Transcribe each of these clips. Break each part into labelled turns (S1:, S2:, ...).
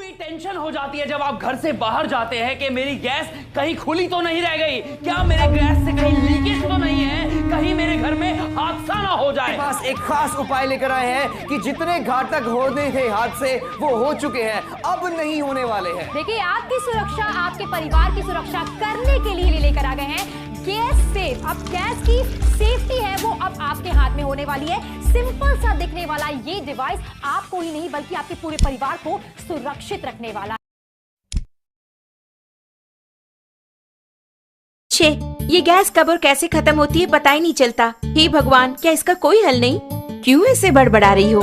S1: पूरी टेंशन हो जाती है जब आप घर से बाहर जाते हैं कि मेरी गैस कहीं खुली तो नहीं रह गई, क्या मेरे गैस से कहीं लीकेज तो नहीं है, कहीं मेरे घर में हादसा ना हो जाए।
S2: पास एक खास उपाय लेकर आए हैं कि जितने घातक होने थे हादसे वो हो चुके हैं, अब नहीं होने वाले हैं।
S3: देखिए, आपकी सुरक्षा, आपके परिवार की सुरक्षा करने के लिए लेकर आ गए हैं गैस सेफ। अब गैस की सेफ्टी है वो अब आपके हाथ में होने वाली है। सिंपल सा दिखने वाला ये डिवाइस आपको ही नहीं बल्कि आपके पूरे परिवार को सुरक्षित रखने वाला है।
S4: छे, ये गैस कब और कैसे खत्म होती है पता ही नहीं चलता। हे भगवान, क्या इसका कोई हल नहीं? क्यों ऐसे बड़बड़ा रही हो?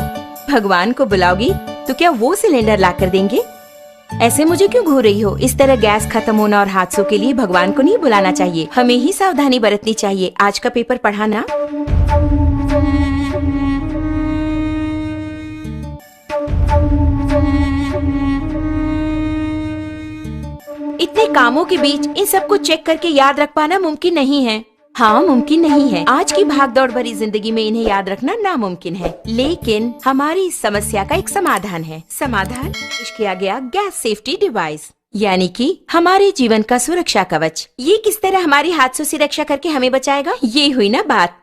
S4: भगवान को बुलाओगी तो क्या वो सिलेंडर ला कर देंगे? ऐसे मुझे क्यों घूर रही हो? इस तरह गैस खत्म होना और हादसों के लिए भगवान को नहीं बुलाना चाहिए, हमें ही सावधानी बरतनी चाहिए। आज का पेपर पढ़ा ना? इतने कामों के बीच इन सबको चेक करके याद रख पाना मुमकिन नहीं है। हाँ, मुमकिन नहीं है। आज की भागदौड़ भरी जिंदगी में इन्हें याद रखना नामुमकिन है, लेकिन हमारी इस समस्या का एक समाधान है। समाधान पेश किया गया गैस सेफ्टी डिवाइस, यानी कि हमारे जीवन का सुरक्षा कवच। ये किस तरह हमारी हादसों से रक्षा करके हमें बचाएगा, ये हुई ना बात।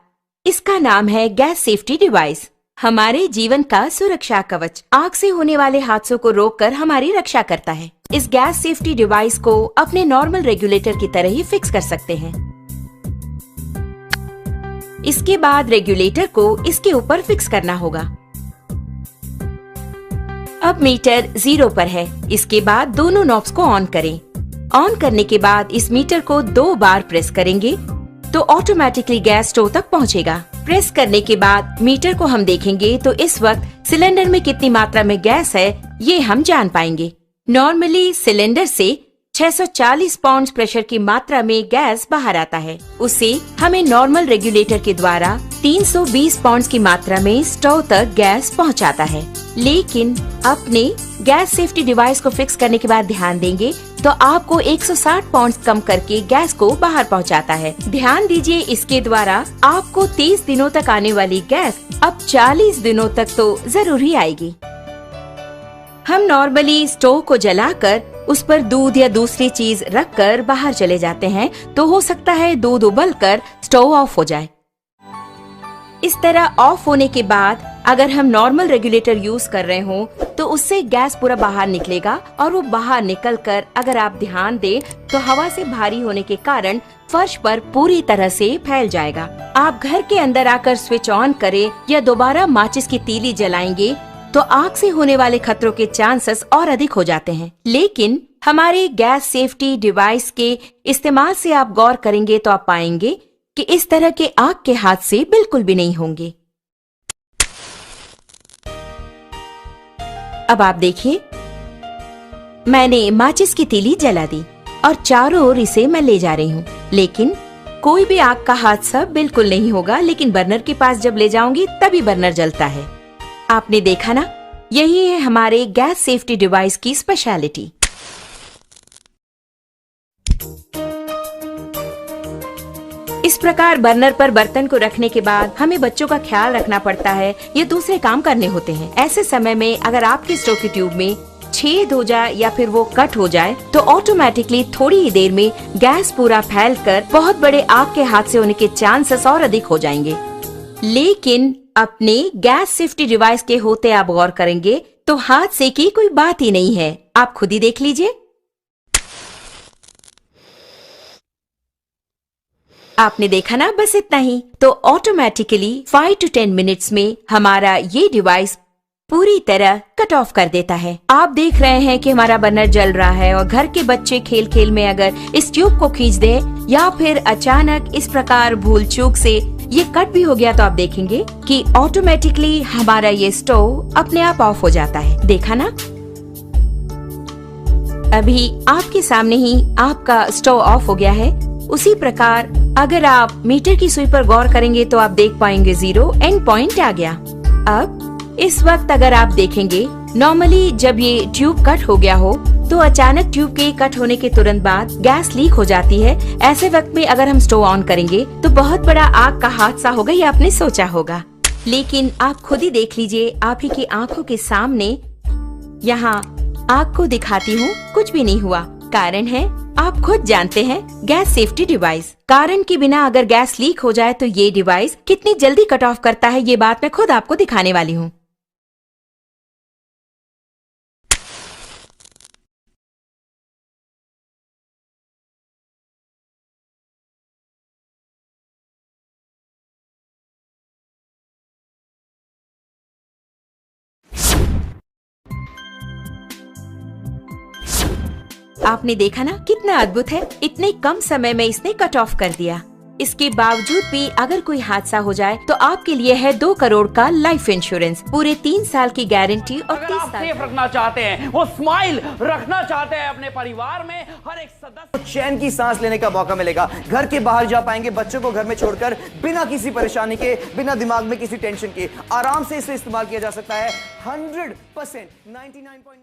S4: इसका नाम है गैस सेफ्टी डिवाइस, हमारे जीवन का सुरक्षा कवच। आग से होने वाले हादसों को रोककर हमारी रक्षा करता है। इस गैस सेफ्टी डिवाइस को अपने नॉर्मल रेगुलेटर की तरह ही फिक्स कर सकते हैं। इसके बाद रेगुलेटर को इसके ऊपर फिक्स करना होगा। अब मीटर 0 पर है। इसके बाद दोनों नॉब्स को ऑन करें। ऑन करने के बाद इस मीटर को 2 बार प्रेस करेंगे तो ऑटोमेटिकली गैस स्टोव तक पहुंचेगा। प्रेस करने के बाद मीटर को हम देखेंगे तो इस वक्त सिलेंडर में कितनी मात्रा में गैस है ये हम जान पाएंगे। नॉर्मली सिलेंडर से 640 पाउंड प्रेशर की मात्रा में गैस बाहर आता है। उसे हमें नॉर्मल रेगुलेटर के द्वारा 320 पाउंड की मात्रा में स्टोव तक गैस पहुंचाता है। लेकिन अपने गैस सेफ्टी डिवाइस को फिक्स करने के बाद ध्यान देंगे तो आपको 160 पाउंड कम करके गैस को बाहर पहुंचाता है। ध्यान दीजिए, इसके द्वारा आपको 30 दिनों तक आने वाली गैस अब 40 दिनों तक तो जरूर ही आएगी। हम नॉर्मली स्टोव को जलाकर उस पर दूध या दूसरी चीज रखकर बाहर चले जाते हैं तो हो सकता है दूध उबलकर स्टोव ऑफ हो जाए। इस तरह ऑफ होने के बाद अगर हम नॉर्मल रेगुलेटर यूज कर रहे हो तो उससे गैस पूरा बाहर निकलेगा और वो बाहर निकलकर अगर आप ध्यान दें तो हवा से भारी होने के कारण फर्श पर पूरी तरह से फैल जाएगा। आप घर के अंदर आकर स्विच ऑन करें या दोबारा माचिस की तीली जलाएंगे तो आग से होने वाले खतरों के चांसेस और अधिक हो जाते हैं। लेकिन हमारे गैस सेफ्टी डिवाइस के इस्तेमाल से आप गौर करेंगे तो आप पाएंगे कि इस तरह के आग के हादसे बिल्कुल भी नहीं होंगे। अब आप देखिए, मैंने माचिस की तीली जला दी और चारों ओर इसे मैं ले जा रही हूँ, लेकिन कोई भी आग का हादसा बिल्कुल नहीं होगा। लेकिन बर्नर के पास जब ले जाऊंगी तभी बर्नर जलता है। आपने देखा ना, यही है हमारे गैस सेफ्टी डिवाइस की स्पेशलिटी। इस प्रकार बर्नर पर बर्तन को रखने के बाद हमें बच्चों का ख्याल रखना पड़ता है या दूसरे काम करने होते हैं। ऐसे समय में अगर आपके स्टोव की ट्यूब में छेद हो जाए या फिर वो कट हो जाए तो ऑटोमेटिकली थोड़ी ही देर में गैस पूरा फैलकर बहुत बड़े आग के हादसे होने के चांसेस और अधिक हो जाएंगे। लेकिन अपने गैस सेफ्टी डिवाइस के होते आप गौर करेंगे तो हादसे की कोई बात ही नहीं है। आप खुद ही देख लीजिए। आपने देखा ना, बस इतना ही। तो ऑटोमेटिकली 5 to 10 मिनट्स में हमारा ये डिवाइस पूरी तरह कट ऑफ कर देता है। आप देख रहे हैं कि हमारा बर्नर जल रहा है और घर के बच्चे खेल खेल में अगर इस ट्यूब को खींच दे या फिर अचानक इस प्रकार भूल चूक से ये कट भी हो गया तो आप देखेंगे कि ऑटोमेटिकली हमारा ये स्टोव अपने आप ऑफ हो जाता है। देखा ना, अभी आपके सामने ही आपका स्टोव ऑफ हो गया है। उसी प्रकार अगर आप मीटर की सुई पर गौर करेंगे तो आप देख पाएंगे 0 एंड पॉइंट आ गया। अब इस वक्त अगर आप देखेंगे, नॉर्मली जब ये ट्यूब कट हो गया हो तो अचानक ट्यूब के कट होने के तुरंत बाद गैस लीक हो जाती है। ऐसे वक्त में अगर हम स्टोव ऑन करेंगे तो बहुत बड़ा आग का हादसा होगा, ये आपने सोचा होगा। लेकिन आप खुद ही देख लीजिए, आप ही की आंखों के सामने यहाँ आग को दिखाती हूँ, कुछ भी नहीं हुआ। कारण है, आप खुद जानते हैं, गैस सेफ्टी डिवाइस। कारण के बिना अगर गैस लीक हो जाए तो ये डिवाइस कितनी जल्दी कट ऑफ करता है, ये बात मैं खुद आपको दिखाने वाली हूँ। आपने देखा ना, कितना अद्भुत है। इतने कम समय में इसने कट ऑफ कर दिया। इसके बावजूद भी अगर कोई हादसा हो जाए तो आपके लिए है 2 करोड़ का लाइफ इंश्योरेंस, पूरे 3 साल की गारंटी और
S1: अगर
S4: 30
S1: आप
S4: साल।
S1: सेफ रखना चाहते हैं, वो स्माइल रखना चाहते हैं अपने परिवार में, हर एक सदस्य
S2: चैन की सांस लेने का मौका मिलेगा। घर के बाहर जा पाएंगे, बच्चों को घर में छोड़कर, बिना किसी परेशानी के, बिना दिमाग में किसी टेंशन के आराम से इसे इस्तेमाल किया जा सकता है। 100% 99